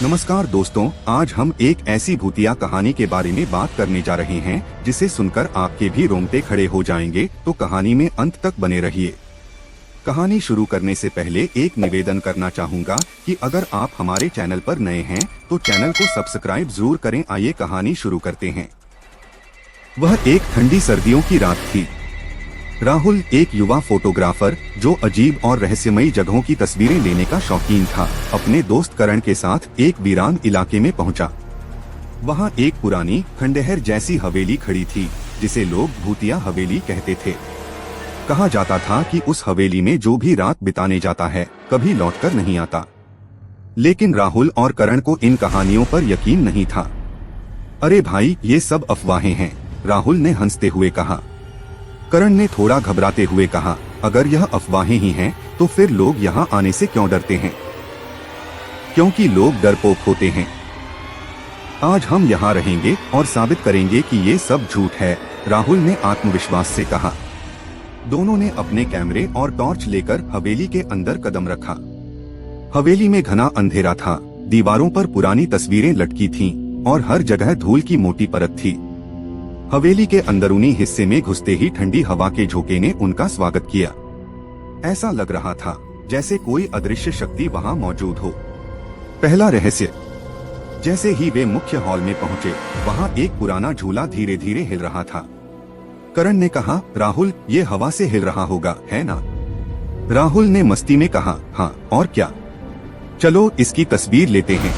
नमस्कार दोस्तों, आज हम एक ऐसी भूतिया कहानी के बारे में बात करने जा रहे हैं जिसे सुनकर आपके भी रोंगटे खड़े हो जाएंगे। तो कहानी में अंत तक बने रहिए। कहानी शुरू करने से पहले एक निवेदन करना चाहूँगा कि अगर आप हमारे चैनल पर नए हैं तो चैनल को सब्सक्राइब जरूर करें। आइए कहानी शुरू करते हैं। वह एक ठंडी सर्दियों की रात थी। राहुल एक युवा फोटोग्राफर जो अजीब और रहस्यमयी जगहों की तस्वीरें लेने का शौकीन था, अपने दोस्त करण के साथ एक वीरान इलाके में पहुंचा। वहां एक पुरानी खंडहर जैसी हवेली खड़ी थी जिसे लोग भूतिया हवेली कहते थे। कहा जाता था कि उस हवेली में जो भी रात बिताने जाता है कभी लौटकर नहीं आता। लेकिन राहुल और करण को इन कहानियों पर यकीन नहीं था। अरे भाई, ये सब अफवाहें हैं, राहुल ने हंसते हुए कहा। करण ने थोड़ा घबराते हुए कहा, अगर यह अफवाहें ही हैं तो फिर लोग यहाँ आने से क्यों डरते हैं? क्योंकि लोग डरपोक होते हैं। आज हम यहाँ रहेंगे और साबित करेंगे कि ये सब झूठ है, राहुल ने आत्मविश्वास से कहा। दोनों ने अपने कैमरे और टॉर्च लेकर हवेली के अंदर कदम रखा। हवेली में घना अंधेरा था, दीवारों पर पुरानी तस्वीरें लटकी थीं और हर जगह धूल की मोटी परत थी। हवेली के अंदरूनी हिस्से में घुसते ही ठंडी हवा के झोंके ने उनका स्वागत किया। ऐसा लग रहा था जैसे कोई अदृश्य शक्ति वहां मौजूद हो। पहला रहस्य। जैसे ही वे मुख्य हॉल में पहुंचे, वहां एक पुराना झूला धीरे धीरे हिल रहा था। करण ने कहा, राहुल, ये हवा से हिल रहा होगा, है ना? राहुल ने मस्ती में कहा, हाँ और क्या, चलो इसकी तस्वीर लेते हैं।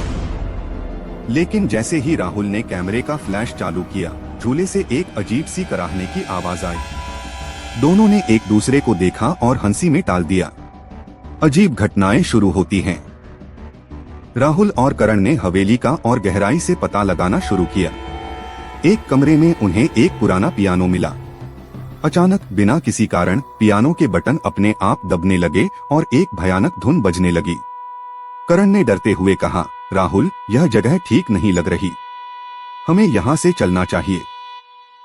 लेकिन जैसे ही राहुल ने कैमरे का फ्लैश चालू किया, झूले से एक अजीब सी कराहने की आवाज आई। दोनों ने एक दूसरे को देखा और हंसी में टाल दिया। अजीब घटनाएं शुरू होती हैं। राहुल और करण ने हवेली का और गहराई से पता लगाना शुरू किया। एक कमरे में उन्हें एक पुराना पियानो मिला। अचानक बिना किसी कारण पियानो के बटन अपने आप दबने लगे और एक भयानक धुन बजने लगी। करण ने डरते हुए कहा, राहुल, यह जगह ठीक नहीं लग रही, हमें यहाँ से चलना चाहिए।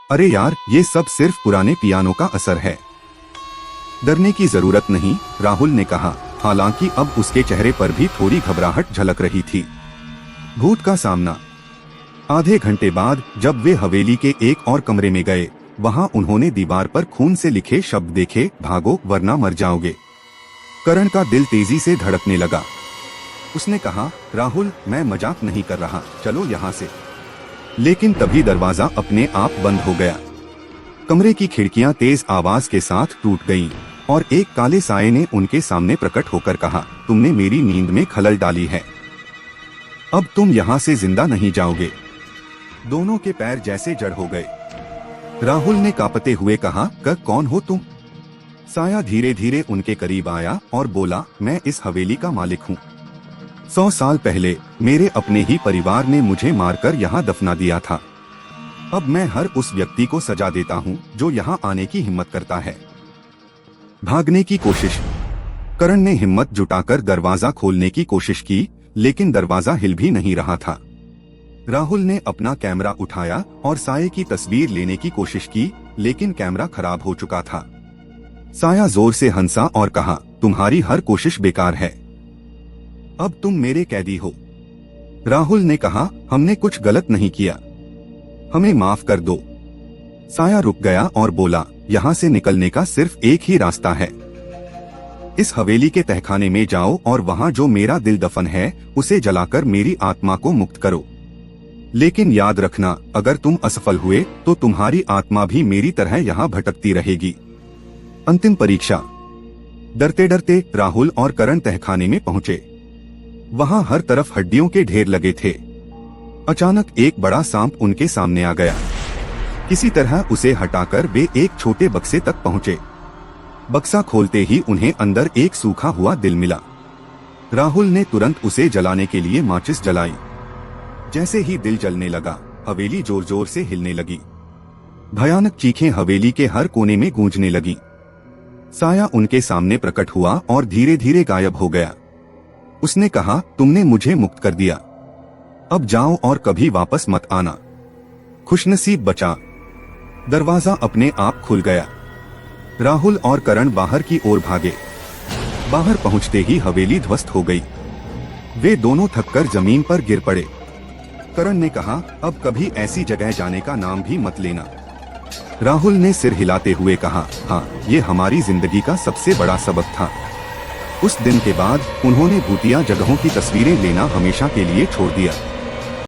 अरे यार, ये सब सिर्फ पुराने पियानो का असर है, डरने की जरूरत नहीं, राहुल ने कहा। हालांकि अब उसके चेहरे पर भी थोड़ी घबराहट झलक रही थी। भूत का सामना। आधे घंटे बाद जब वे हवेली के एक और कमरे में गए, वहां उन्होंने दीवार पर खून से लिखे शब्द देखे, भागो वरना मर जाओगे। करण का दिल तेजी से धड़कने लगा। उसने कहा, राहुल, मैं मजाक नहीं कर रहा, चलो यहाँ से। लेकिन तभी दरवाजा अपने आप बंद हो गया। कमरे की खिड़कियां तेज आवाज के साथ टूट गईं और एक काले साये ने उनके सामने प्रकट होकर कहा, तुमने मेरी नींद में खलल डाली है, अब तुम यहाँ से जिंदा नहीं जाओगे। दोनों के पैर जैसे जड़ हो गए। राहुल ने कांपते हुए कहा, कौन हो तुम? साया धीरे धीरे उनके करीब आया और बोला, मैं इस हवेली का मालिक हूँ। 100 साल पहले मेरे अपने ही परिवार ने मुझे मारकर यहाँ दफना दिया था। अब मैं हर उस व्यक्ति को सजा देता हूँ जो यहाँ आने की हिम्मत करता है। भागने की कोशिश। करण ने हिम्मत जुटाकर दरवाजा खोलने की कोशिश की, लेकिन दरवाजा हिल भी नहीं रहा था। राहुल ने अपना कैमरा उठाया और साये की तस्वीर लेने की कोशिश की, लेकिन कैमरा खराब हो चुका था। साया जोर से हंसा और कहा, तुम्हारी हर कोशिश बेकार है, अब तुम मेरे कैदी हो। राहुल ने कहा, हमने कुछ गलत नहीं किया, हमें माफ कर दो। साया रुक गया और बोला, यहाँ से निकलने का सिर्फ एक ही रास्ता है। इस हवेली के तहखाने में जाओ और वहाँ जो मेरा दिल दफन है उसे जलाकर मेरी आत्मा को मुक्त करो। लेकिन याद रखना, अगर तुम असफल हुए तो तुम्हारी आत्मा भी मेरी तरह यहाँ भटकती रहेगी। अंतिम परीक्षा। डरते डरते राहुल और करण तहखाने में पहुँचे। वहां हर तरफ हड्डियों के ढेर लगे थे। अचानक एक बड़ा सांप उनके सामने आ गया। किसी तरह उसे हटाकर वे एक छोटे बक्से तक पहुंचे। बक्सा खोलते ही उन्हें अंदर एक सूखा हुआ दिल मिला। राहुल ने तुरंत उसे जलाने के लिए माचिस जलाई। जैसे ही दिल जलने लगा, हवेली जोर जोर से हिलने लगी। भयानक चीखें हवेली के हर कोने में गूंजने लगी। साया उनके सामने प्रकट हुआ और धीरे धीरे गायब हो गया। उसने कहा, तुमने मुझे मुक्त कर दिया, अब जाओ और कभी वापस मत आना। खुशनसीब बचा। दरवाजा अपने आप खुल गया। राहुल और करण बाहर की ओर भागे। बाहर पहुंचते ही हवेली ध्वस्त हो गई। वे दोनों थककर जमीन पर गिर पड़े। करण ने कहा, अब कभी ऐसी जगह जाने का नाम भी मत लेना। राहुल ने सिर हिलाते हुए कहा, हाँ, ये हमारी जिंदगी का सबसे बड़ा सबक था। उस दिन के बाद उन्होंने भूतिया जगहों की तस्वीरें लेना हमेशा के लिए छोड़ दिया।